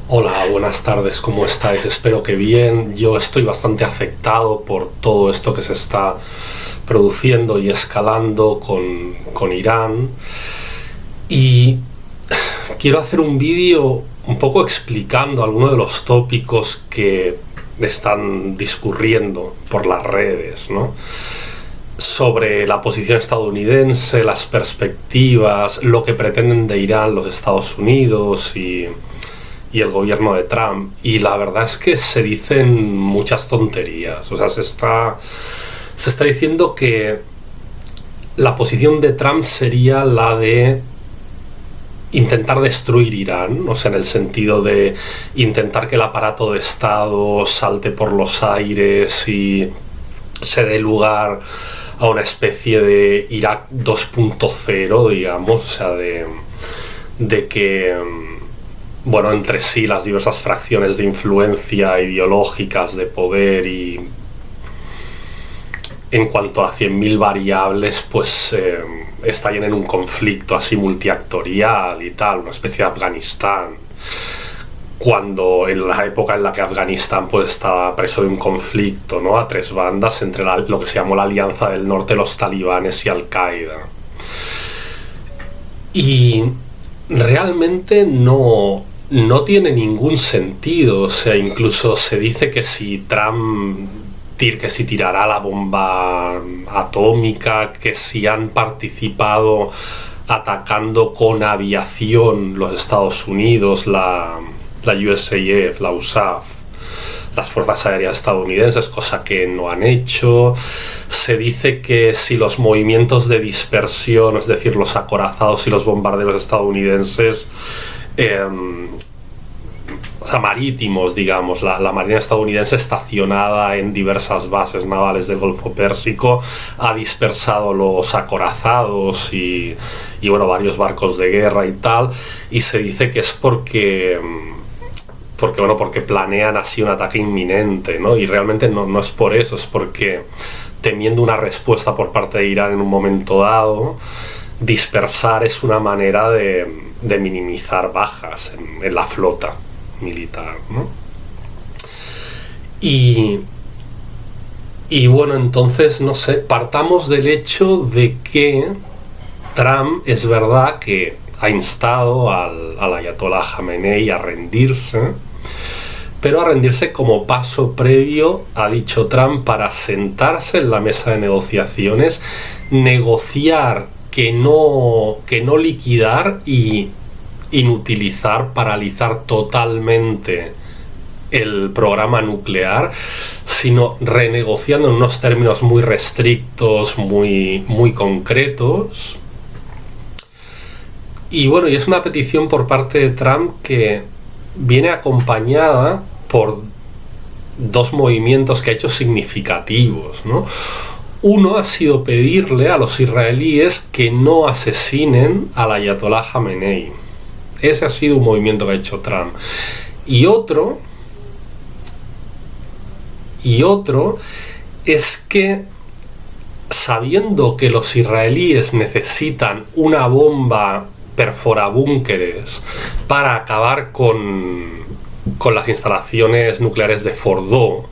Hola, buenas tardes, ¿cómo estáis? Espero que bien. Yo estoy bastante afectado por todo esto que se está produciendo y escalando con Irán. Y quiero hacer un vídeo un poco explicando algunos de los tópicos que están discurriendo por las redes, ¿no? Sobre la posición estadounidense, las perspectivas, lo que pretenden de Irán los Estados Unidos y el gobierno de Trump. Y la verdad es que se dicen muchas tonterías. O sea, se está diciendo que la posición de Trump sería la de intentar destruir Irán, o sea, en el sentido de intentar que el aparato de Estado salte por los aires y se dé lugar a una especie de Irak 2.0, digamos, o sea, de que, bueno, entre sí las diversas fracciones de influencia ideológicas, de poder y en cuanto a 100.000 variables, pues estallen en un conflicto así multiactorial y tal, una especie de Afganistán, cuando en la época en la que Afganistán pues estaba preso de un conflicto, ¿no?, a tres bandas entre lo que se llamó la Alianza del Norte, los talibanes y Al-Qaeda. Y realmente no tiene ningún sentido. O sea, incluso se dice que si Trump tirará la bomba atómica, que si han participado atacando con aviación los Estados Unidos, la USAF, la USAF, las fuerzas aéreas estadounidenses, cosa que no han hecho. Se dice que si los movimientos de dispersión, es decir, los acorazados y los bombarderos estadounidenses, o sea, marítimos, digamos, la marina estadounidense estacionada en diversas bases navales del Golfo Pérsico ha dispersado los acorazados y bueno, varios barcos de guerra y tal, y se dice que es porque planean así un ataque inminente, ¿no? Y realmente no es por eso, es porque, temiendo una respuesta por parte de Irán en un momento dado, dispersar es una manera de minimizar bajas en la flota militar, ¿no? Y bueno, entonces, no sé, partamos del hecho de que Trump es verdad que ha instado al ayatolá Jamenei a rendirse, pero a rendirse como paso previo, ha dicho Trump, para sentarse en la mesa de negociaciones, negociar que no liquidar y inutilizar, paralizar totalmente el programa nuclear, sino renegociando en unos términos muy restrictos, muy concretos. Y bueno, y es una petición por parte de Trump que viene acompañada por dos movimientos que ha hecho significativos, ¿no? Uno ha sido pedirle a los israelíes que no asesinen al ayatolá Jamenei. Ese ha sido un movimiento que ha hecho Trump. Y otro es que, sabiendo que los israelíes necesitan una bomba perforabúnkeres para acabar con las instalaciones nucleares de Fordow,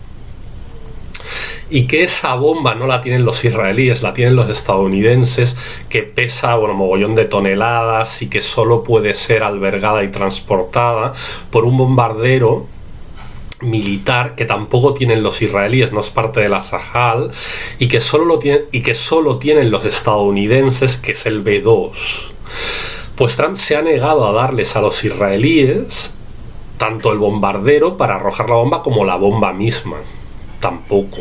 y que esa bomba no la tienen los israelíes, la tienen los estadounidenses, que pesa, bueno, mogollón de toneladas y que solo puede ser albergada y transportada por un bombardero militar que tampoco tienen los israelíes, no es parte de la Sahal, y que solo tienen los estadounidenses, que es el B-2. Pues Trump se ha negado a darles a los israelíes tanto el bombardero para arrojar la bomba como la bomba misma. Tampoco.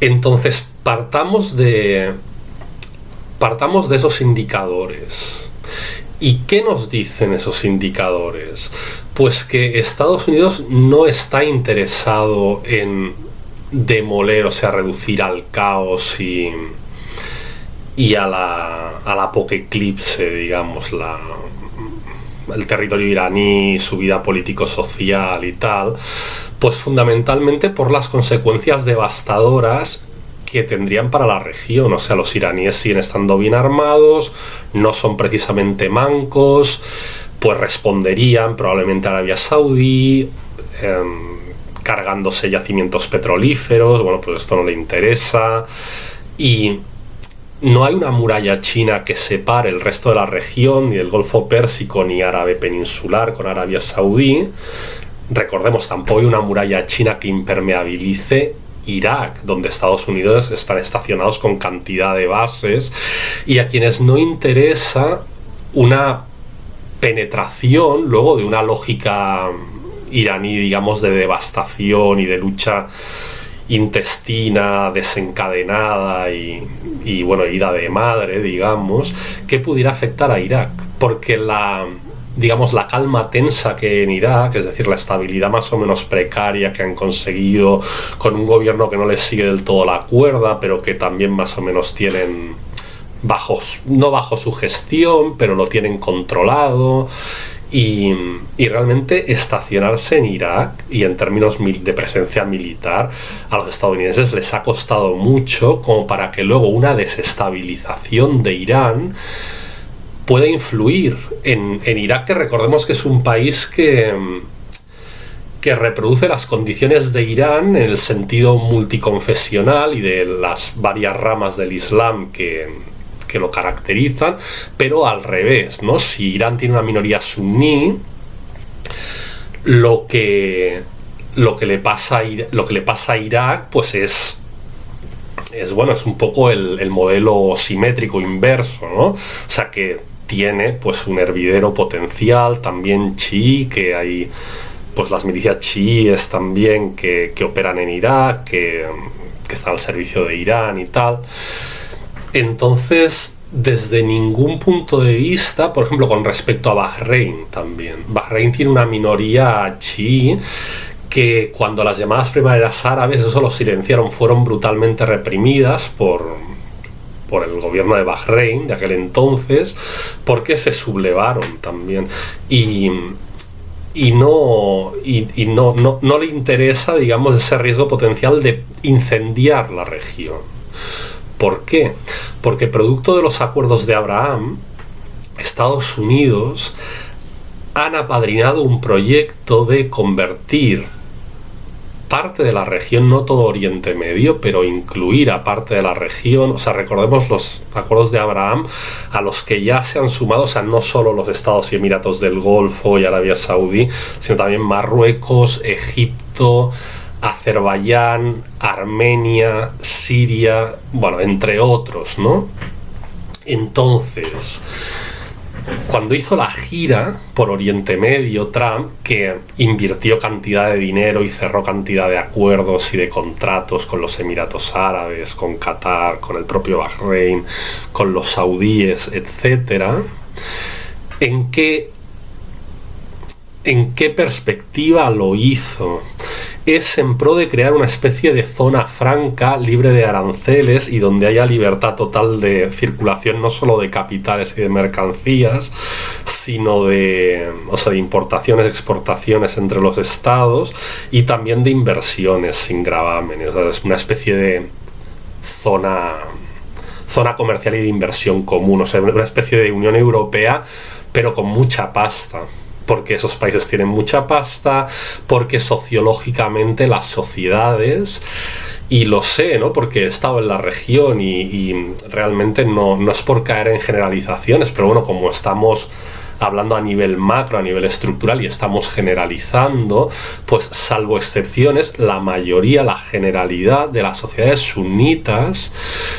Entonces, partamos de esos indicadores. ¿Y qué nos dicen esos indicadores? Pues que Estados Unidos no está interesado en demoler, o sea, reducir al caos y al apocalipse, digamos, el territorio iraní, su vida político-social y tal, pues fundamentalmente por las consecuencias devastadoras que tendrían para la región. O sea, los iraníes siguen estando bien armados, no son precisamente mancos, pues responderían probablemente a Arabia Saudí, cargándose yacimientos petrolíferos. Bueno, pues esto no le interesa, y no hay una muralla china que separe el resto de la región, ni del Golfo Pérsico ni árabe peninsular con Arabia Saudí. Recordemos, tampoco hay una muralla china que impermeabilice Irak, donde Estados Unidos están estacionados con cantidad de bases, y a quienes no interesa una penetración luego de una lógica iraní, digamos, de devastación y de lucha intestina desencadenada y bueno, ida de madre, digamos, que pudiera afectar a Irak, porque la calma tensa que hay en Irak, es decir, la estabilidad más o menos precaria que han conseguido con un gobierno que no les sigue del todo la cuerda, pero que también más o menos tienen no bajo su gestión, pero lo tienen controlado. Y realmente estacionarse en Irak, y en términos de presencia militar, a los estadounidenses les ha costado mucho como para que luego una desestabilización de Irán pueda influir en Irak, que recordemos que es un país que reproduce las condiciones de Irán en el sentido multiconfesional y de las varias ramas del Islam que lo caracterizan, pero al revés, ¿no? Si Irán tiene una minoría suní, lo que le pasa a Irak, pues es un poco el modelo simétrico inverso, ¿no? O sea, que tiene pues un hervidero potencial también chií, que hay pues las milicias chiíes también que operan en Irak, que están al servicio de Irán y tal. Entonces, desde ningún punto de vista, por ejemplo, con respecto a Bahrein también. Bahrein tiene una minoría chií que, cuando las llamadas primaveras árabes, eso lo silenciaron, fueron brutalmente reprimidas por el gobierno de Bahrein de aquel entonces, porque se sublevaron también. Y no le interesa, digamos, ese riesgo potencial de incendiar la región. ¿Por qué? Porque producto de los acuerdos de Abraham, Estados Unidos han apadrinado un proyecto de convertir parte de la región, no todo Oriente Medio, pero incluir a parte de la región. O sea, recordemos los acuerdos de Abraham, a los que ya se han sumado, o sea, no solo los Estados y Emiratos del Golfo y Arabia Saudí, sino también Marruecos, Egipto, Azerbaiyán, Armenia, Siria, bueno, entre otros, ¿no? Entonces, cuando hizo la gira por Oriente Medio, Trump, que invirtió cantidad de dinero y cerró cantidad de acuerdos y de contratos con los Emiratos Árabes, con Qatar, con el propio Bahrein, con los saudíes, etc., ¿en qué perspectiva lo hizo? Es en pro de crear una especie de zona franca, libre de aranceles, y donde haya libertad total de circulación, no solo de capitales y de mercancías, sino de importaciones, exportaciones entre los estados, y también de inversiones sin gravámenes. O sea, es una especie de zona comercial y de inversión común, o sea, una especie de Unión Europea, pero con mucha pasta. Porque esos países tienen mucha pasta, porque sociológicamente las sociedades, y lo sé, ¿no? Porque he estado en la región y realmente no es por caer en generalizaciones, pero bueno, como estamos hablando a nivel macro, a nivel estructural, y estamos generalizando, pues salvo excepciones, la mayoría, la generalidad de las sociedades sunitas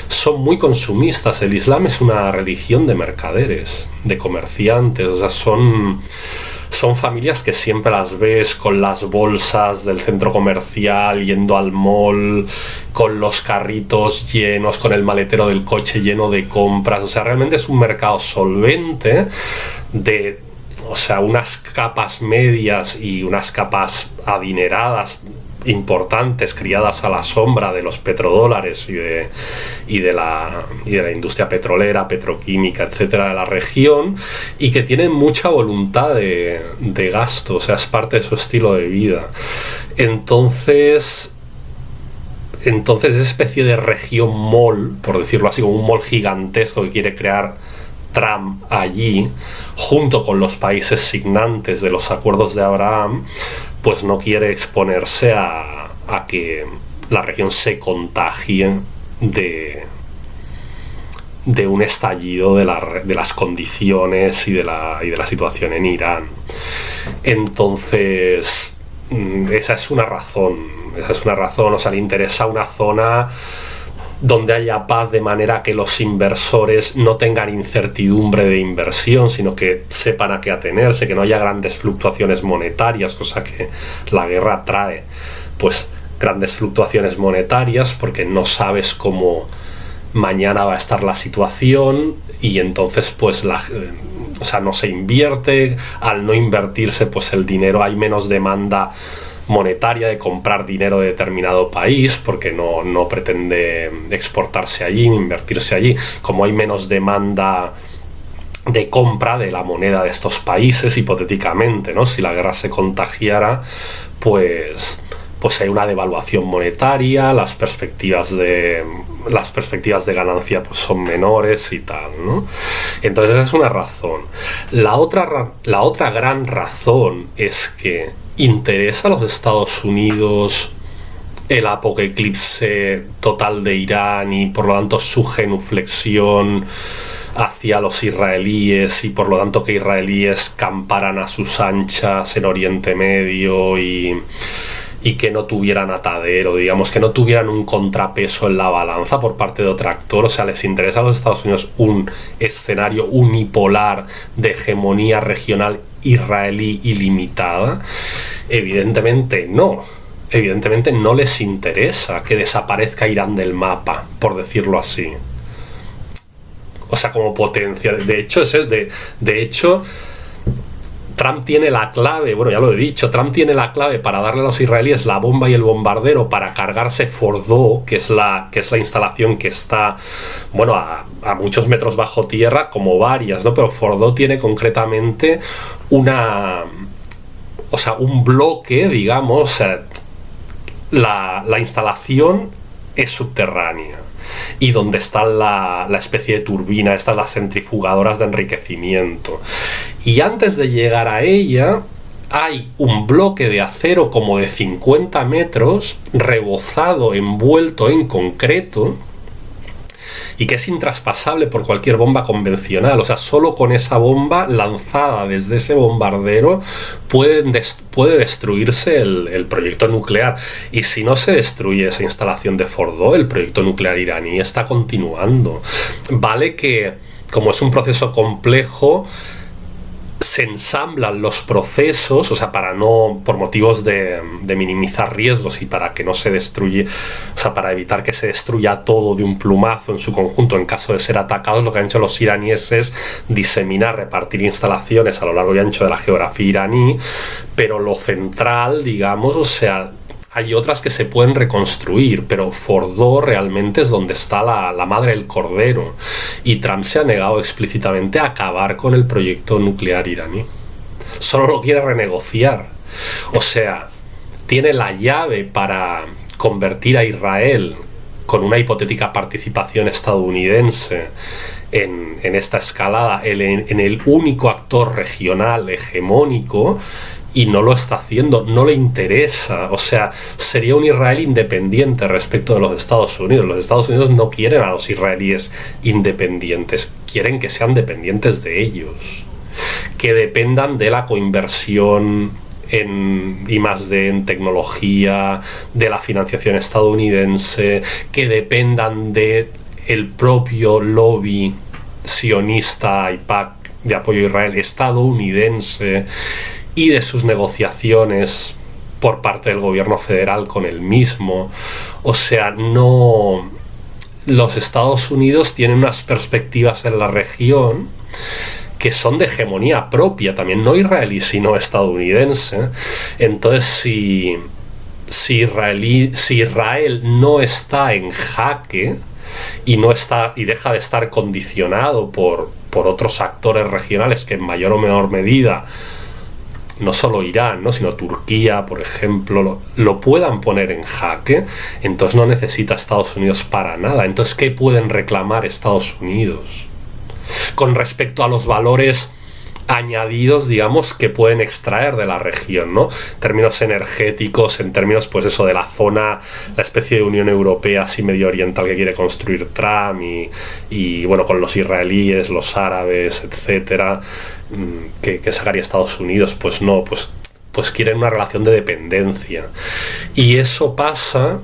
son muy consumistas. El Islam es una religión de mercaderes, de comerciantes, o sea, son familias que siempre las ves con las bolsas del centro comercial, yendo al mall, con los carritos llenos, con el maletero del coche lleno de compras. O sea, realmente es un mercado solvente de, o sea, unas capas medias y unas capas adineradas importantes, criadas a la sombra de los petrodólares y de la industria petrolera, petroquímica, etcétera, de la región, y que tienen mucha voluntad de gasto. O sea, es parte de su estilo de vida. Entonces esa especie de región mall, por decirlo así, como un mall gigantesco que quiere crear Trump allí, junto con los países signantes de los acuerdos de Abraham, pues no quiere exponerse a que la región se contagie de un estallido de las condiciones y de la situación en Irán. Entonces, esa es una razón, o sea, le interesa una zona donde haya paz, de manera que los inversores no tengan incertidumbre de inversión, sino que sepan a qué atenerse, que no haya grandes fluctuaciones monetarias, cosa que la guerra trae, pues grandes fluctuaciones monetarias, porque no sabes cómo mañana va a estar la situación, y entonces pues o sea, no se invierte. Al no invertirse, pues el dinero, hay menos demanda monetaria de comprar dinero de determinado país, porque no pretende exportarse allí ni invertirse allí. Como hay menos demanda de compra de la moneda de estos países, hipotéticamente, ¿no? Si la guerra se contagiara, pues hay una devaluación monetaria, las perspectivas de ganancia pues son menores y tal, ¿no? Entonces esa es una razón. La otra gran razón es que interesa a los Estados Unidos el apocalipsis total de Irán y por lo tanto su genuflexión hacia los israelíes, y por lo tanto que israelíes camparan a sus anchas en Oriente Medio y que no tuvieran atadero, digamos, que no tuvieran un contrapeso en la balanza por parte de otro actor. O sea, les interesa a los Estados Unidos un escenario unipolar de hegemonía regional israelí ilimitada. Evidentemente no les interesa que desaparezca Irán del mapa, por decirlo así. O sea, como potencia. De hecho, Trump tiene la clave, bueno, ya lo he dicho, Trump tiene la clave para darle a los israelíes la bomba y el bombardero para cargarse Fordow, que es la instalación que está, bueno, a muchos metros bajo tierra, como varias, ¿no? Pero Fordow tiene concretamente un bloque, digamos, la instalación es subterránea. Y donde está la especie de turbina, estas las centrifugadoras de enriquecimiento. Y antes de llegar a ella hay un bloque de acero como de 50 metros, rebozado, envuelto en concreto, y que es intraspasable por cualquier bomba convencional. O sea, solo con esa bomba lanzada desde ese bombardero puede destruirse el proyecto nuclear. Y si no se destruye esa instalación de Fordow, el proyecto nuclear iraní está continuando. Vale que, como es un proceso complejo, se ensamblan los procesos, o sea, por motivos de minimizar riesgos y para que no se destruye, o sea, para evitar que se destruya todo de un plumazo en su conjunto en caso de ser atacados. Lo que han hecho los iraníes es diseminar, repartir instalaciones a lo largo y ancho de la geografía iraní, pero lo central, digamos, o sea, hay otras que se pueden reconstruir, pero Fordow realmente es donde está la madre del cordero, y Trump se ha negado explícitamente a acabar con el proyecto nuclear iraní. Solo lo quiere renegociar. O sea, tiene la llave para convertir a Israel, con una hipotética participación estadounidense en esta escalada, en el único actor regional hegemónico, y no lo está haciendo, no le interesa. O sea, sería un Israel independiente respecto de los Estados Unidos. Los Estados Unidos no quieren a los israelíes independientes, quieren que sean dependientes de ellos, que dependan de la coinversión en I+D, en tecnología, de la financiación estadounidense, que dependan de el propio lobby sionista, AIPAC, de apoyo a Israel estadounidense, y de sus negociaciones por parte del gobierno federal con el mismo. O sea, no, los Estados Unidos tienen unas perspectivas en la región que son de hegemonía propia, también no israelí, sino estadounidense. Entonces, si Israel no está en jaque y deja de estar condicionado por otros actores regionales que en mayor o menor medida, no solo Irán, ¿no?, sino Turquía, por ejemplo, lo puedan poner en jaque, entonces no necesita Estados Unidos para nada. Entonces, ¿qué pueden reclamar Estados Unidos? con respecto a los valores añadidos, digamos, que pueden extraer de la región, ¿no? En términos energéticos, en términos, pues eso, de la zona, la especie de Unión Europea así medio oriental que quiere construir Trump y bueno, con los israelíes, los árabes, etcétera, que sacaría Estados Unidos, pues no, pues quieren una relación de dependencia. Y eso pasa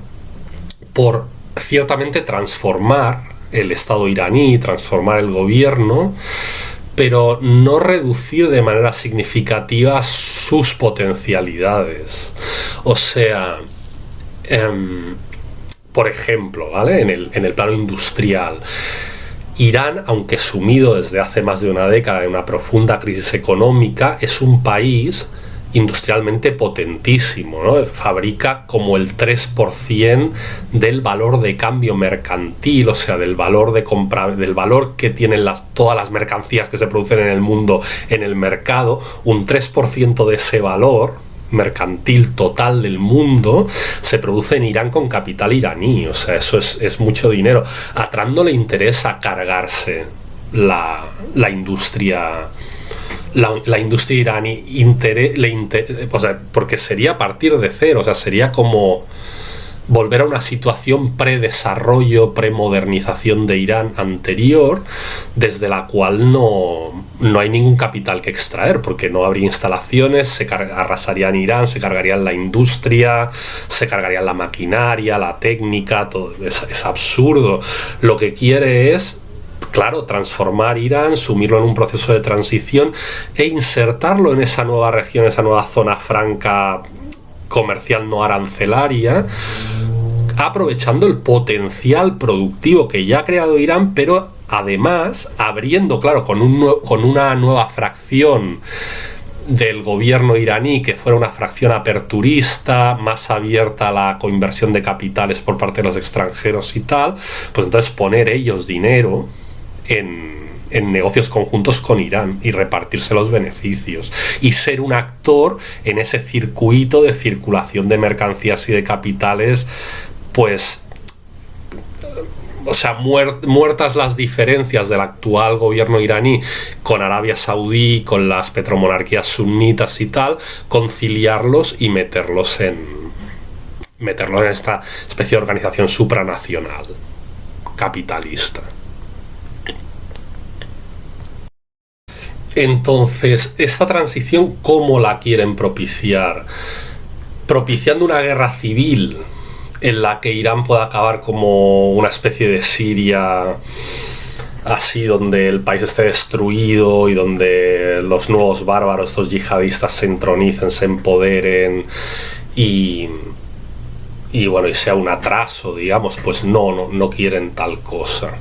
por, ciertamente, transformar el Estado iraní, transformar el gobierno, pero no reducir de manera significativa sus potencialidades. O sea, por ejemplo, ¿vale? En el plano industrial, Irán, aunque sumido desde hace más de una década en una profunda crisis económica, es un país industrialmente potentísimo, ¿no? Fabrica como el 3% del valor de cambio mercantil, o sea, del valor de compra, del valor que tienen todas las mercancías que se producen en el mundo en el mercado. Un 3% de ese valor mercantil total del mundo se produce en Irán con capital iraní. O sea, eso es mucho dinero. A Trump no le interesa cargarse la industria. La industria iraní o sea, porque sería partir de cero, o sea, sería como volver a una situación predesarrollo, premodernización de Irán anterior, desde la cual no hay ningún capital que extraer, porque no habría instalaciones, arrasarían Irán, se cargarían la industria, se cargarían la maquinaria, la técnica, todo. Es absurdo. Lo que quiere es, claro, transformar Irán, sumirlo en un proceso de transición e insertarlo en esa nueva región, esa nueva zona franca comercial no arancelaria, aprovechando el potencial productivo que ya ha creado Irán, pero además abriendo, claro, con una nueva fracción del gobierno iraní, que fuera una fracción aperturista, más abierta a la coinversión de capitales por parte de los extranjeros y tal, pues entonces poner ellos dinero en negocios conjuntos con Irán y repartirse los beneficios y ser un actor en ese circuito de circulación de mercancías y de capitales, pues, o sea, muertas las diferencias del actual gobierno iraní con Arabia Saudí, con las petromonarquías sunitas y tal, conciliarlos y meterlos en esta especie de organización supranacional capitalista. Entonces, esta transición, ¿cómo la quieren propiciar? Propiciando una guerra civil en la que Irán pueda acabar como una especie de Siria, así, donde el país esté destruido y donde los nuevos bárbaros, estos yihadistas, se entronicen, se empoderen y bueno, y sea un atraso, digamos. Pues no quieren tal cosa.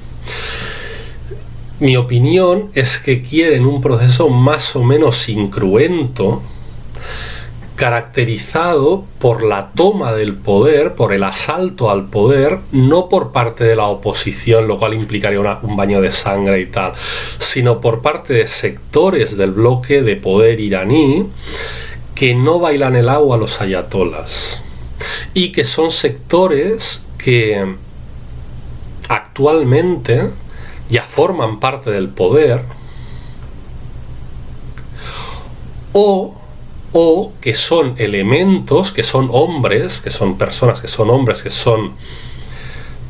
Mi opinión es que quieren un proceso más o menos incruento, caracterizado por la toma del poder, por el asalto al poder, no por parte de la oposición, lo cual implicaría un baño de sangre y tal, sino por parte de sectores del bloque de poder iraní que no bailan el agua a los ayatolas y que son sectores que actualmente ya forman parte del poder o que son elementos, que son hombres, que son personas, que son hombres, que son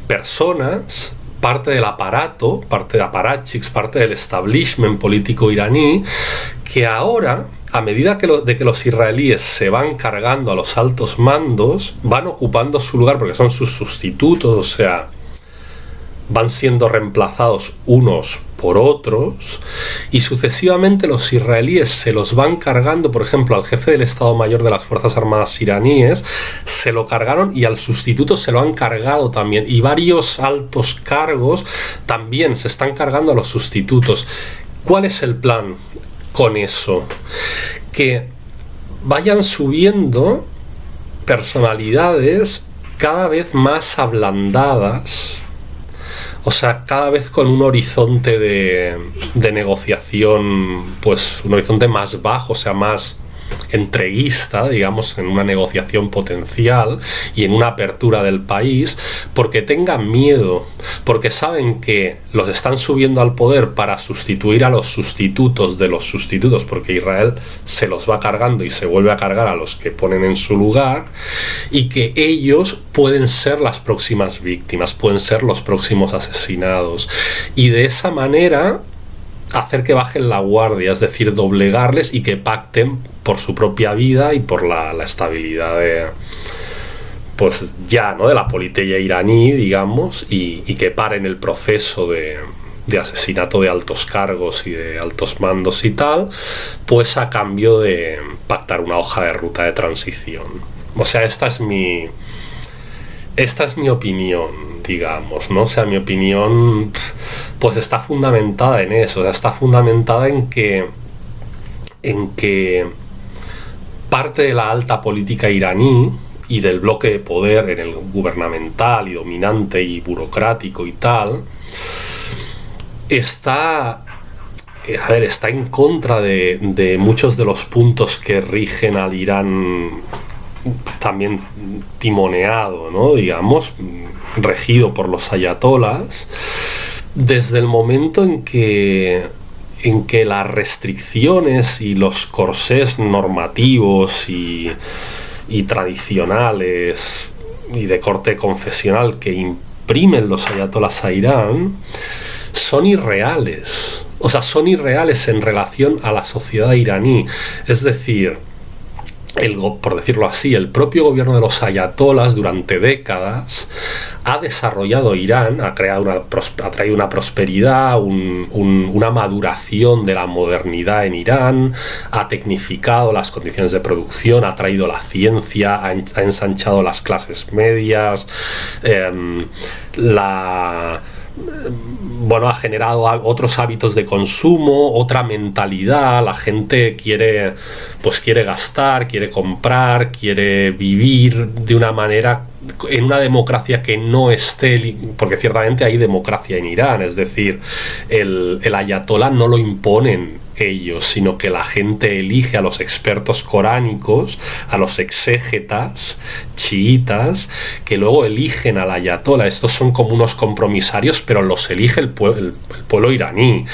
personas, parte del aparato, parte de apparatchiks, parte del establishment político iraní, que ahora, a medida de que los israelíes se van cargando a los altos mandos, van ocupando su lugar porque son sus sustitutos, o sea, van siendo reemplazados unos por otros, y sucesivamente los israelíes se los van cargando. Por ejemplo, al jefe del Estado Mayor de las Fuerzas Armadas iraníes se lo cargaron y al sustituto se lo han cargado también, y varios altos cargos también se están cargando a los sustitutos. ¿Cuál es el plan con eso? Que vayan subiendo personalidades cada vez más ablandadas, o sea, cada vez con un horizonte de negociación, pues un horizonte más bajo, o sea, más entreguista, digamos, en una negociación potencial y en una apertura del país, porque tengan miedo, porque saben que los están subiendo al poder para sustituir a los sustitutos de los sustitutos, porque Israel se los va cargando y se vuelve a cargar a los que ponen en su lugar, y que ellos pueden ser las próximas víctimas, pueden ser los próximos asesinados, y de esa manera hacer que bajen la guardia, es decir, doblegarles y que pacten por su propia vida y por la estabilidad de, pues ya, ¿no?, de la política iraní, digamos, y que paren el proceso de asesinato de altos cargos y de altos mandos y tal, pues a cambio de pactar una hoja de ruta de transición. O sea, esta es mi opinión, digamos, ¿no? O sea, mi opinión pues está fundamentada en eso, o sea, está fundamentada en que parte de la alta política iraní y del bloque de poder en el gubernamental y dominante y burocrático y tal, está en contra de muchos de los puntos que rigen al Irán también timoneado, ¿no?, digamos, regido por los ayatolás, desde el momento en que las restricciones y los corsés normativos y tradicionales y de corte confesional que imprimen los ayatolás a Irán son irreales. O sea, son irreales en relación a la sociedad iraní. Es decir, por decirlo así, el propio gobierno de los ayatolás durante décadas ha desarrollado Irán, ha traído una prosperidad, una maduración de la modernidad en Irán, ha tecnificado las condiciones de producción, ha traído la ciencia, ha ensanchado las clases medias, ha generado otros hábitos de consumo, otra mentalidad. La gente quiere gastar, quiere comprar, quiere vivir de una manera, en una democracia que no esté, porque ciertamente hay democracia en Irán, es decir, el ayatolá no lo imponen ellos, sino que la gente elige a los expertos coránicos, a los exégetas chiitas, que luego eligen al ayatolá. Estos son como unos compromisarios, pero los elige el pueblo iraní,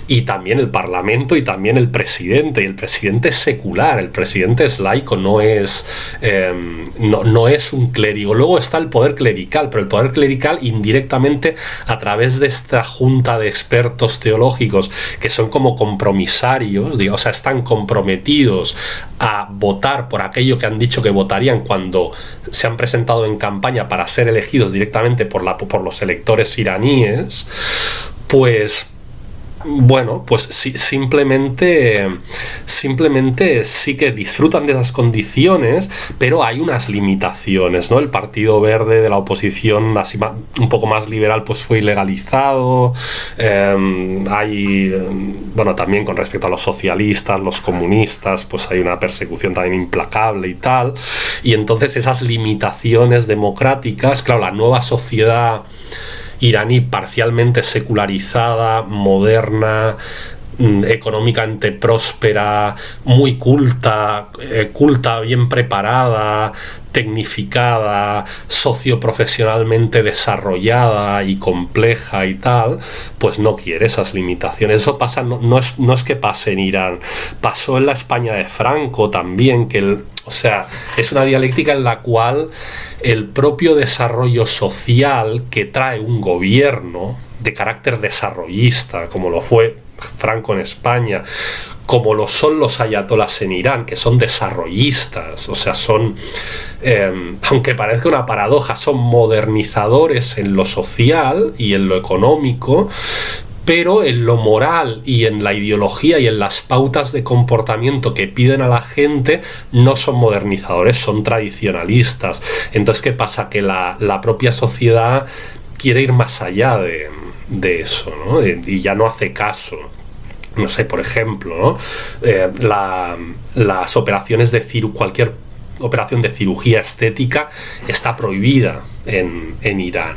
y también el parlamento y también el presidente. Y el presidente es secular, el presidente es laico, no es un clérigo. Luego está el poder clerical, pero el poder clerical indirectamente a través de esta junta de expertos teológicos que son como compromisarios, o sea, están comprometidos a votar por aquello que han dicho que votarían cuando se han presentado en campaña para ser elegidos directamente por los electores iraníes. Pues bueno, pues sí, simplemente sí que disfrutan de esas condiciones, pero hay unas limitaciones, ¿no? El Partido Verde de la oposición, así un poco más liberal, pues fue ilegalizado. También con respecto a los socialistas, los comunistas, pues hay una persecución también implacable y tal. Y entonces esas limitaciones democráticas, claro, la nueva sociedad iraní parcialmente secularizada, moderna, económicamente próspera, muy culta, bien preparada, tecnificada, socioprofesionalmente desarrollada y compleja y tal, pues no quiere esas limitaciones. Eso pasa, no es que pase en Irán, pasó en la España de Franco también, o sea, es una dialéctica en la cual el propio desarrollo social que trae un gobierno de carácter desarrollista, como lo fue Franco en España, como lo son los ayatolás en Irán, que son desarrollistas, o sea, son, aunque parezca una paradoja, son modernizadores en lo social y en lo económico, pero en lo moral y en la ideología y en las pautas de comportamiento que piden a la gente no son modernizadores, son tradicionalistas. Entonces, ¿qué pasa? Que la propia sociedad quiere ir más allá de eso, ¿no? Y ya no hace caso. No sé, por ejemplo, ¿no? Las operaciones cualquier operación de cirugía estética está prohibida en Irán.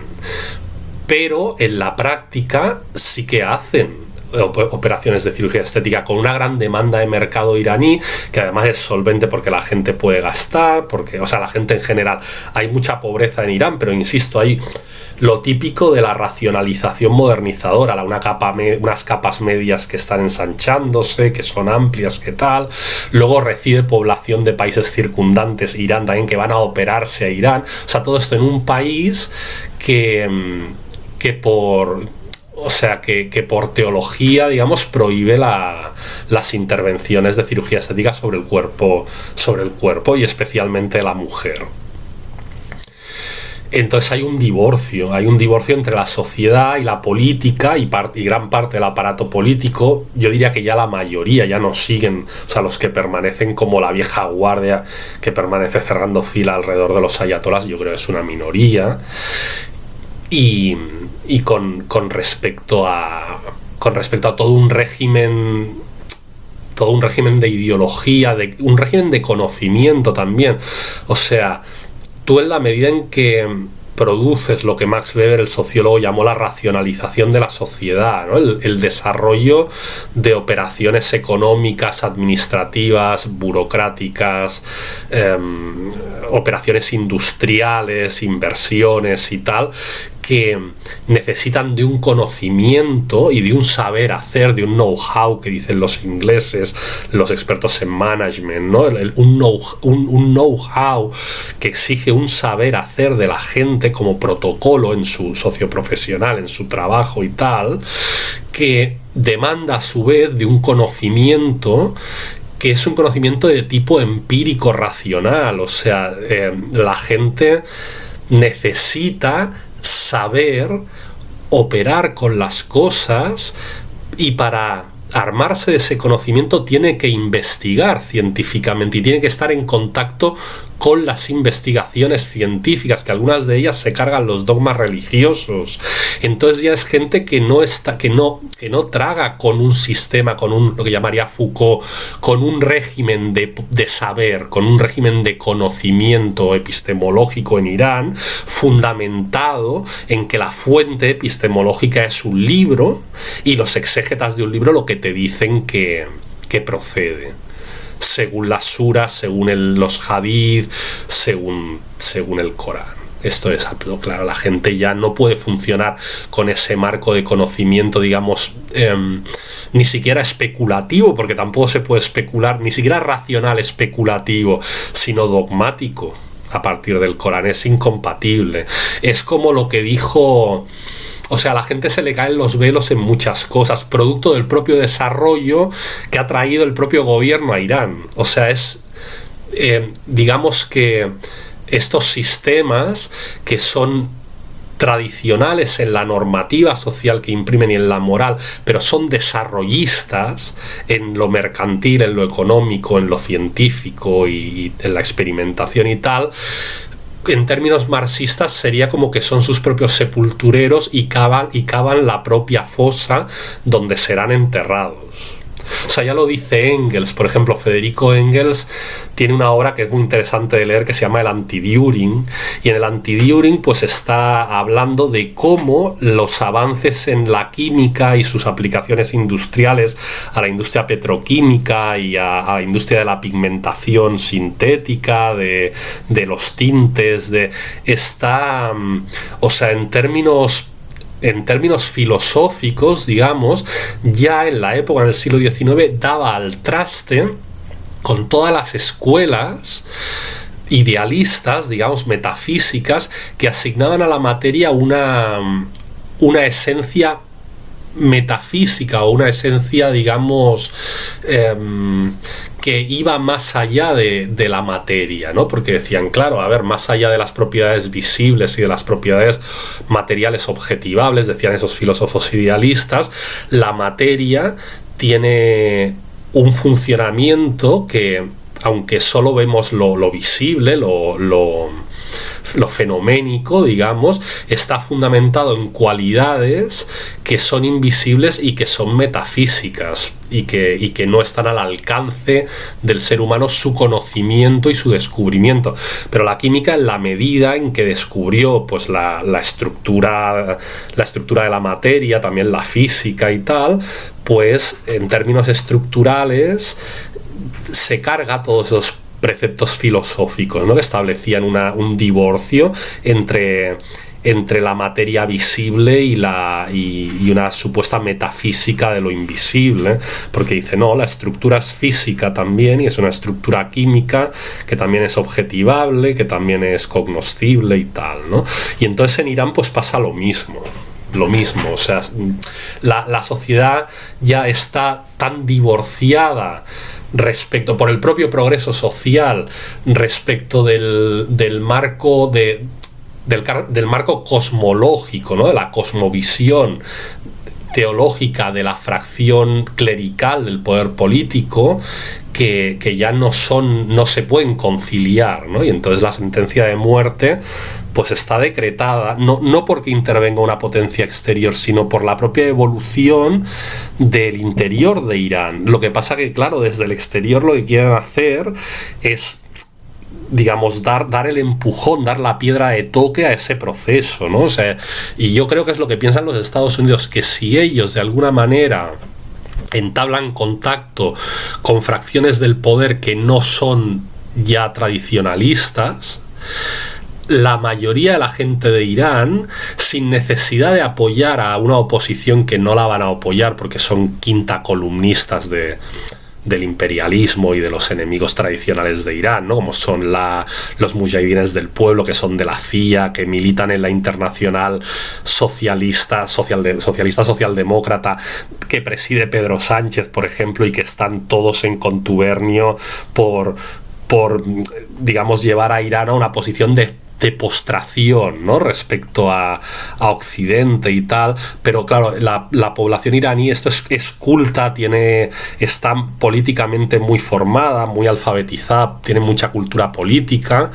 Pero en la práctica sí que hacen operaciones de cirugía estética, con una gran demanda de mercado iraní, que además es solvente porque la gente puede gastar, porque, o sea, la gente en general, hay mucha pobreza en Irán, pero insisto, hay lo típico de la racionalización modernizadora, unas capas medias que están ensanchándose, que son amplias, que tal. Luego recibe población de países circundantes, Irán también, que van a operarse a Irán. O sea, todo esto en un país que por teología, digamos, prohíbe las intervenciones de cirugía estética sobre el cuerpo y especialmente la mujer. Entonces hay un divorcio entre la sociedad y la política y gran parte del aparato político. Yo diría que ya la mayoría ya no siguen, o sea, los que permanecen como la vieja guardia que permanece cerrando fila alrededor de los ayatolás, yo creo que es una minoría. Y con respecto a todo un régimen de ideología, un régimen de conocimiento también. O sea, tú, en la medida en que produces lo que Max Weber, el sociólogo, llamó la racionalización de la sociedad, ¿no? El desarrollo de operaciones económicas, administrativas, burocráticas, operaciones industriales, inversiones y tal, que necesitan de un conocimiento y de un saber hacer, de un know-how, que dicen los ingleses, los expertos en management, ¿no? Un know-how que exige un saber hacer de la gente como protocolo en su socioprofesional, en su trabajo y tal, que demanda a su vez de un conocimiento que es un conocimiento de tipo empírico racional. O sea, la gente necesita saber operar con las cosas, y para armarse de ese conocimiento tiene que investigar científicamente y tiene que estar en contacto con las investigaciones científicas, que algunas de ellas se cargan los dogmas religiosos. Entonces ya es gente que no traga con un sistema, lo que llamaría Foucault, con un régimen de saber, con un régimen de conocimiento epistemológico en Irán, fundamentado en que la fuente epistemológica es un libro y los exégetas de un libro lo que te dicen que procede, según las suras, según los hadith, según el Corán. Esto es algo claro. La gente ya no puede funcionar con ese marco de conocimiento, digamos, ni siquiera especulativo, porque tampoco se puede especular, ni siquiera racional especulativo, sino dogmático a partir del Corán. Es incompatible. Es como lo que dijo... O sea, a la gente se le caen los velos en muchas cosas, producto del propio desarrollo que ha traído el propio gobierno a Irán. O sea, digamos que estos sistemas que son tradicionales en la normativa social que imprimen y en la moral, pero son desarrollistas en lo mercantil, en lo económico, en lo científico y en la experimentación y tal, en términos marxistas sería como que son sus propios sepultureros y cavan la propia fosa donde serán enterrados. O sea, ya lo dice Engels, por ejemplo, Federico Engels tiene una obra que es muy interesante de leer que se llama El Anti-Düring, y en el Anti-Düring pues está hablando de cómo los avances en la química y sus aplicaciones industriales a la industria petroquímica y a la industria de la pigmentación sintética, de los tintes, o sea, en términos filosóficos, digamos, ya en la época, en el siglo XIX, daba al traste con todas las escuelas idealistas, digamos, metafísicas, que asignaban a la materia una esencia metafísica o una esencia, digamos, que iba más allá de la materia, ¿no? Porque decían, claro, a ver, más allá de las propiedades visibles y de las propiedades materiales objetivables, decían esos filósofos idealistas, la materia tiene un funcionamiento que, aunque solo vemos lo visible, lo lo fenoménico, digamos, está fundamentado en cualidades que son invisibles y que son metafísicas y que no están al alcance del ser humano su conocimiento y su descubrimiento. Pero la química, en la medida en que descubrió pues la estructura de la materia, también la física y tal, pues en términos estructurales se carga todos esos preceptos filosóficos, ¿no?, que establecían un divorcio entre la materia visible y una supuesta metafísica de lo invisible, porque dice, no, la estructura es física también, y es una estructura química que también es objetivable, que también es cognoscible y tal, ¿no? Y entonces en Irán pues pasa lo mismo, o sea, la sociedad ya está tan divorciada respecto, por el propio progreso social, respecto del marco del marco cosmológico, ¿no?, de la cosmovisión teológica de la fracción clerical del poder político, que ya no se pueden conciliar, ¿no? Y entonces la sentencia de muerte pues está decretada, no porque intervenga una potencia exterior, sino por la propia evolución del interior de Irán. Lo que pasa que, claro, desde el exterior lo que quieren hacer es, digamos, dar el empujón, dar la piedra de toque a ese proceso, ¿no? O sea, y yo creo que es lo que piensan los Estados Unidos, que si ellos de alguna manera entablan contacto con fracciones del poder que no son ya tradicionalistas, la mayoría de la gente de Irán, sin necesidad de apoyar a una oposición que no la van a apoyar porque son quinta columnistas del imperialismo y de los enemigos tradicionales de Irán, ¿no?, como son los mujahidines del pueblo, que son de la CIA, que militan en la internacional socialdemócrata que preside Pedro Sánchez, por ejemplo, y que están todos en contubernio por digamos, llevar a Irán a una posición de postración, ¿no?, respecto a Occidente y tal. Pero claro, la población iraní esto es culta, está políticamente muy formada, muy alfabetizada, tiene mucha cultura política,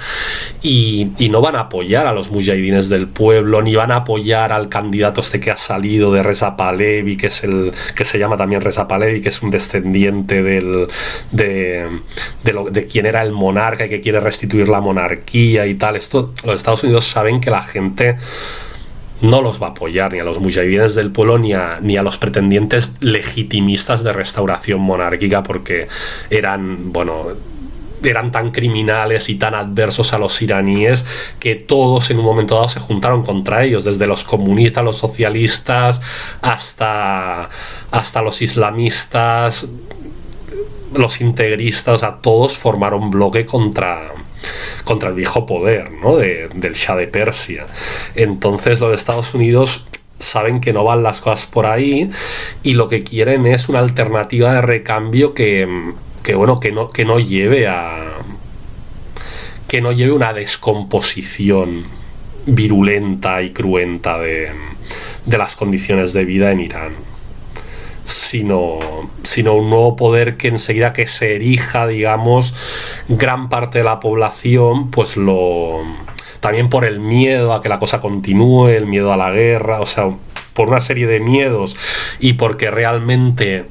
y no van a apoyar a los mujahidines del pueblo, ni van a apoyar al candidato este que ha salido de Reza Pahlavi, que se llama también Reza Pahlavi, que es un descendiente de quien era el monarca y que quiere restituir la monarquía y tal. Esto, los Estados Unidos saben que la gente no los va a apoyar, ni a los mujahidines del pueblo ni a los pretendientes legitimistas de restauración monárquica, porque eran tan criminales y tan adversos a los iraníes que todos en un momento dado se juntaron contra ellos, desde los comunistas, los socialistas, hasta los islamistas, los integristas. O sea, todos formaron bloque contra el viejo poder, ¿no?, del Shah de Persia. Entonces los Estados Unidos saben que no van las cosas por ahí, y lo que quieren es una alternativa de recambio que no lleve una descomposición virulenta y cruenta de las condiciones de vida en Irán, sino un nuevo poder que enseguida que se erija, digamos, gran parte de la población, pues también por el miedo a que la cosa continúe, el miedo a la guerra, o sea, por una serie de miedos, y porque realmente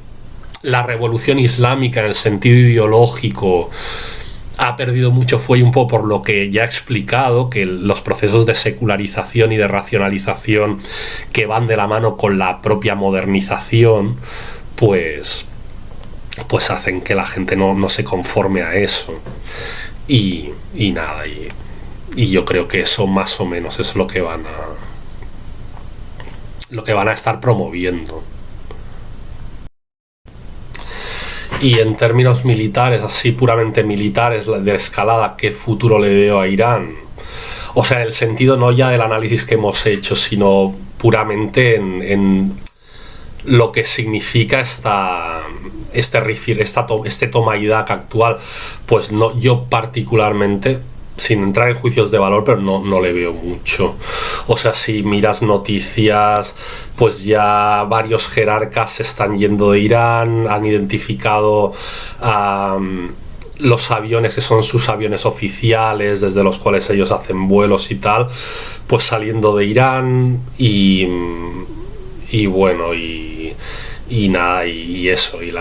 la revolución islámica en el sentido ideológico ha perdido mucho fuelle, un poco por lo que ya he explicado, que los procesos de secularización y de racionalización que van de la mano con la propia modernización, pues hacen que la gente no se conforme a eso. Y nada, y yo creo que eso más o menos es lo que van a estar promoviendo. Y en términos militares, así puramente militares, de escalada, ¿qué futuro le veo a Irán? O sea, el sentido no ya del análisis que hemos hecho, sino puramente en lo que significa este toma y daca actual. Pues no, yo particularmente, sin entrar en juicios de valor, pero no le veo mucho. O sea, si miras noticias, pues ya varios jerarcas se están yendo de Irán, han identificado los aviones que son sus aviones oficiales, desde los cuales ellos hacen vuelos y tal, pues saliendo de Irán y bueno, y nada, y eso, y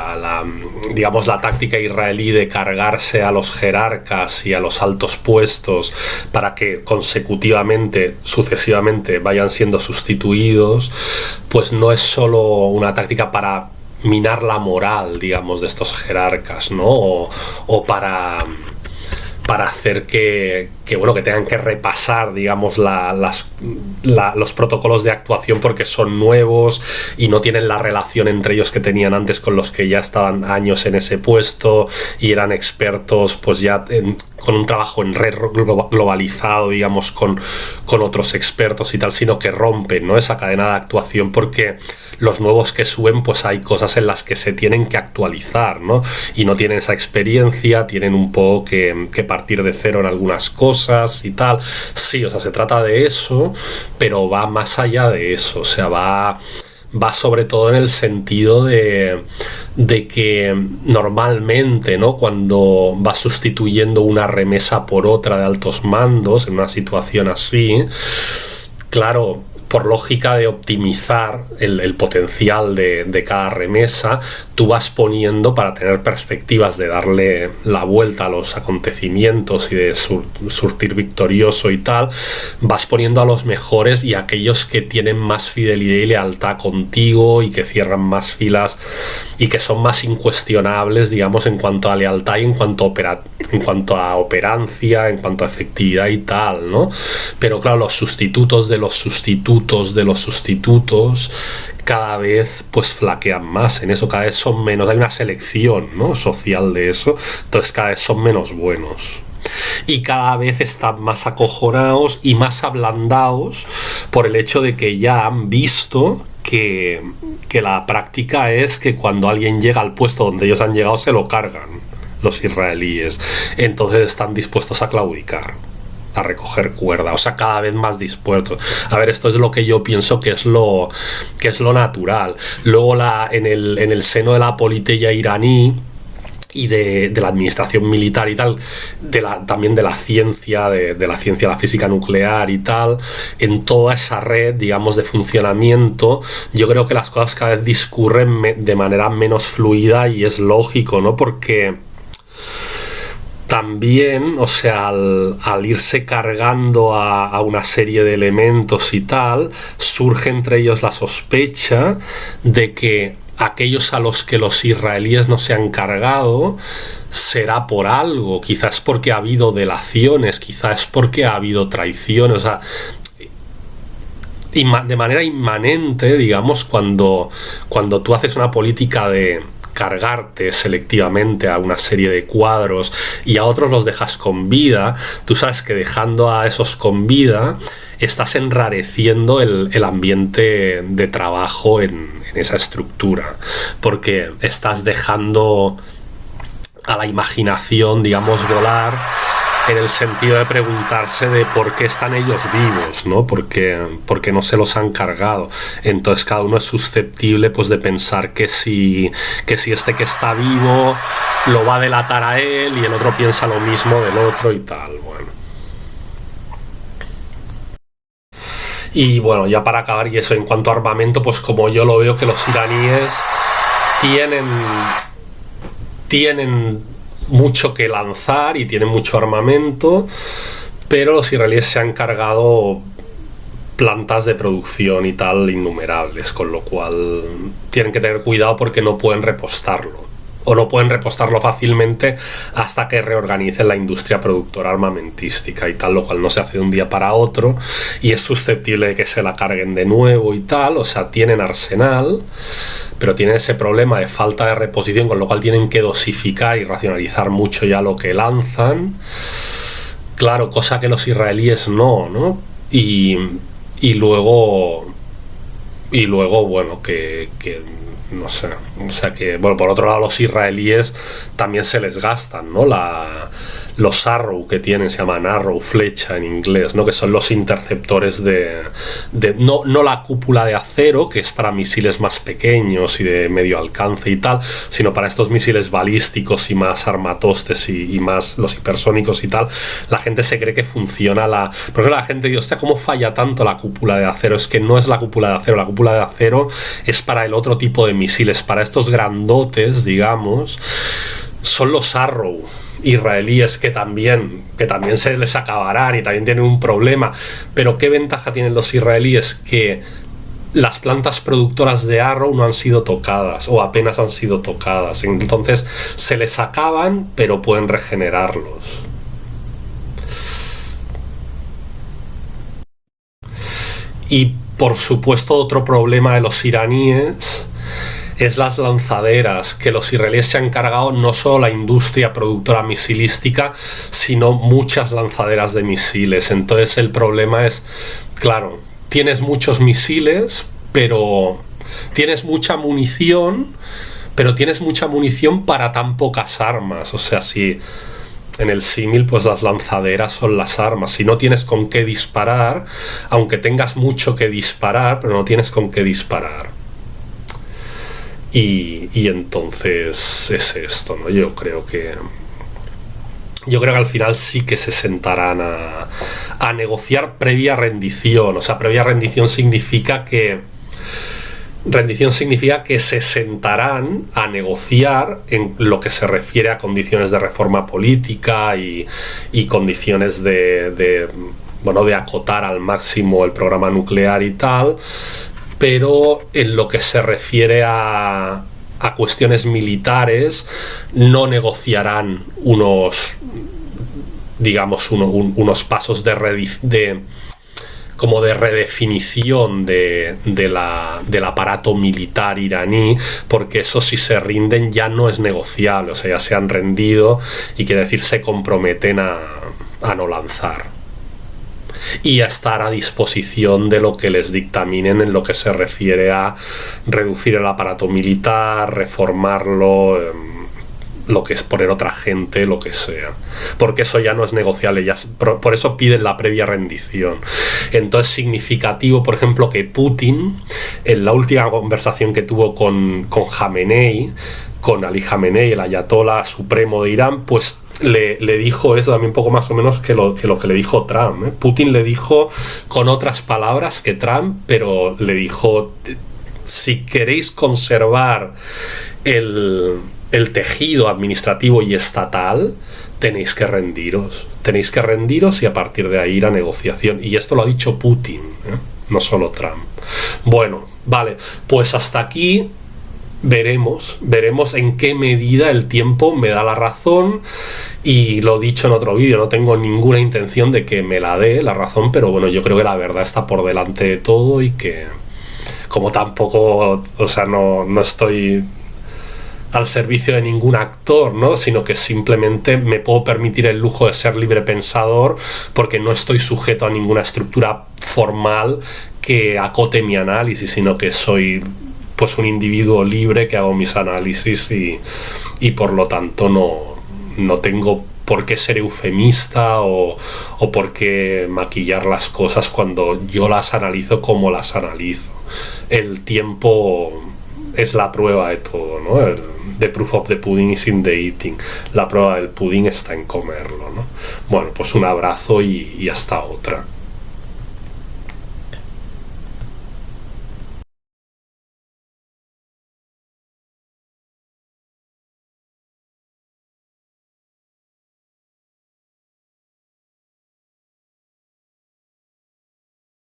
digamos la táctica israelí de cargarse a los jerarcas y a los altos puestos para que consecutivamente, sucesivamente vayan siendo sustituidos, pues no es solo una táctica para minar la moral, digamos, de estos jerarcas, ¿no? O para hacer que tengan que repasar, digamos, los protocolos de actuación porque son nuevos y no tienen la relación entre ellos que tenían antes con los que ya estaban años en ese puesto y eran expertos, pues ya con un trabajo en red globalizado, digamos, con otros expertos y tal, sino que rompen, ¿no?, esa cadena de actuación porque los nuevos que suben, pues hay cosas en las que se tienen que actualizar, ¿no? Y no tienen esa experiencia, tienen un poco que partir de cero en algunas cosas y tal. Sí, o sea, se trata de eso, pero va más allá de eso, o sea, va sobre todo en el sentido de que normalmente, ¿no?, cuando vas sustituyendo una remesa por otra de altos mandos en una situación así, claro, por lógica de optimizar el potencial de cada remesa, tú vas poniendo, para tener perspectivas de darle la vuelta a los acontecimientos y de surtir victorioso y tal, vas poniendo a los mejores y a aquellos que tienen más fidelidad y lealtad contigo y que cierran más filas y que son más incuestionables, digamos, en cuanto a lealtad y en cuanto a operancia, en cuanto a efectividad y tal, ¿no? Pero claro, los sustitutos de los sustitutos cada vez pues flaquean más en eso, cada vez son menos, hay una selección, ¿no?, social de eso, entonces cada vez son menos buenos y cada vez están más acojonados y más ablandados por el hecho de que ya han visto que la práctica es que cuando alguien llega al puesto donde ellos han llegado se lo cargan los israelíes, entonces están dispuestos a claudicar, a recoger cuerda, o sea, cada vez más dispuestos. A ver, esto es lo que yo pienso que es lo natural. Luego en el seno de la política iraní y de la administración militar y tal, también de la ciencia, de la ciencia de la física nuclear y tal, en toda esa red, digamos, de funcionamiento, yo creo que las cosas cada vez discurren de manera menos fluida y es lógico, ¿no? Porque también, o sea, al irse cargando a una serie de elementos y tal, surge entre ellos la sospecha de que aquellos a los que los israelíes no se han cargado será por algo, quizás porque ha habido delaciones, quizás porque ha habido traiciones, o sea, de manera inmanente, digamos, cuando tú haces una política de cargarte selectivamente a una serie de cuadros y a otros los dejas con vida, tú sabes que dejando a esos con vida estás enrareciendo el ambiente de trabajo en esa estructura, porque estás dejando a la imaginación, digamos, volar en el sentido de preguntarse de por qué están ellos vivos, ¿no? Porque no se los han cargado. Entonces cada uno es susceptible, pues, de pensar que si este que está vivo lo va a delatar a él y el otro piensa lo mismo del otro y tal. Bueno. Y bueno, ya para acabar, y eso, en cuanto a armamento, pues como yo lo veo, que los iraníes tienen mucho que lanzar y tienen mucho armamento, pero los israelíes se han cargado plantas de producción y tal innumerables, con lo cual tienen que tener cuidado porque no pueden repostarlo, o no pueden repostarlo fácilmente hasta que reorganicen la industria productora armamentística y tal, lo cual no se hace de un día para otro y es susceptible de que se la carguen de nuevo y tal. O sea, tienen arsenal, pero tienen ese problema de falta de reposición, con lo cual tienen que dosificar y racionalizar mucho ya lo que lanzan. Claro, cosa que los israelíes no. Y luego bueno, que no sé, O sea que, bueno, por otro lado, los israelíes también se les gastan, ¿no? Los Arrow que tienen, se llaman Arrow, flecha en inglés, ¿no? Que son los interceptores no la cúpula de acero, que es para misiles más pequeños y de medio alcance y tal, sino para estos misiles balísticos y más armatostes y más los hipersónicos y tal. La gente se cree que funciona Por ejemplo, la gente dice, hostia, ¿cómo falla tanto la cúpula de acero? Es que no es la cúpula de acero, la cúpula de acero es para el otro tipo de misiles, para estos grandotes, digamos, son los Arrow israelíes que también se les acabarán y también tienen un problema. Pero ¿qué ventaja tienen los israelíes? Que las plantas productoras de Arrow no han sido tocadas o apenas han sido tocadas, entonces se les acaban pero pueden regenerarlos. Y por supuesto otro problema de los iraníes es las lanzaderas, que los israelíes se han cargado no solo la industria productora misilística, sino muchas lanzaderas de misiles. Entonces el problema es, claro, tienes muchos misiles, pero tienes mucha munición, para tan pocas armas. O sea, si en el símil, pues las lanzaderas son las armas. Si no tienes con qué disparar, aunque tengas mucho que disparar, pero no tienes con qué disparar. Y entonces es esto, ¿no? Yo creo que al final sí que se sentarán a negociar previa rendición. O sea, previa rendición significa que se sentarán a negociar en lo que se refiere a condiciones de reforma política y condiciones de acotar al máximo el programa nuclear y tal. Pero en lo que se refiere a cuestiones militares no negociarán unos pasos de redefinición del aparato militar iraní, porque eso, si se rinden, ya no es negociable. O sea, ya se han rendido y quiere decir se comprometen a no lanzar y a estar a disposición de lo que les dictaminen en lo que se refiere a reducir el aparato militar, reformarlo, lo que es poner otra gente, lo que sea, porque eso ya no es negociable. Por eso piden la previa rendición. Entonces, significativo, por ejemplo, que Putin, en la última conversación que tuvo con Jamenei, con Ali Jamenei, el ayatolá supremo de Irán, pues le dijo eso también poco más o menos que lo que le dijo Trump, ¿eh? Putin le dijo con otras palabras que Trump, pero le dijo: si queréis conservar el tejido administrativo y estatal, tenéis que rendiros y a partir de ahí ir a negociación. Y esto lo ha dicho Putin, ¿eh? No solo Trump. Bueno, vale, pues hasta aquí. Veremos en qué medida el tiempo me da la razón, y lo dicho en otro vídeo, no tengo ninguna intención de que me la dé la razón, pero bueno, yo creo que la verdad está por delante de todo, y que como tampoco, o sea, no estoy al servicio de ningún actor, ¿no? Sino que simplemente me puedo permitir el lujo de ser libre pensador, porque no estoy sujeto a ninguna estructura formal que acote mi análisis, sino que soy pues un individuo libre que hago mis análisis y por lo tanto no tengo por qué ser eufemista o por qué maquillar las cosas cuando yo las analizo como las analizo. El tiempo es la prueba de todo, ¿no? The proof of the pudding is in the eating. La prueba del pudín está en comerlo, ¿no? Bueno, pues un abrazo y hasta otra.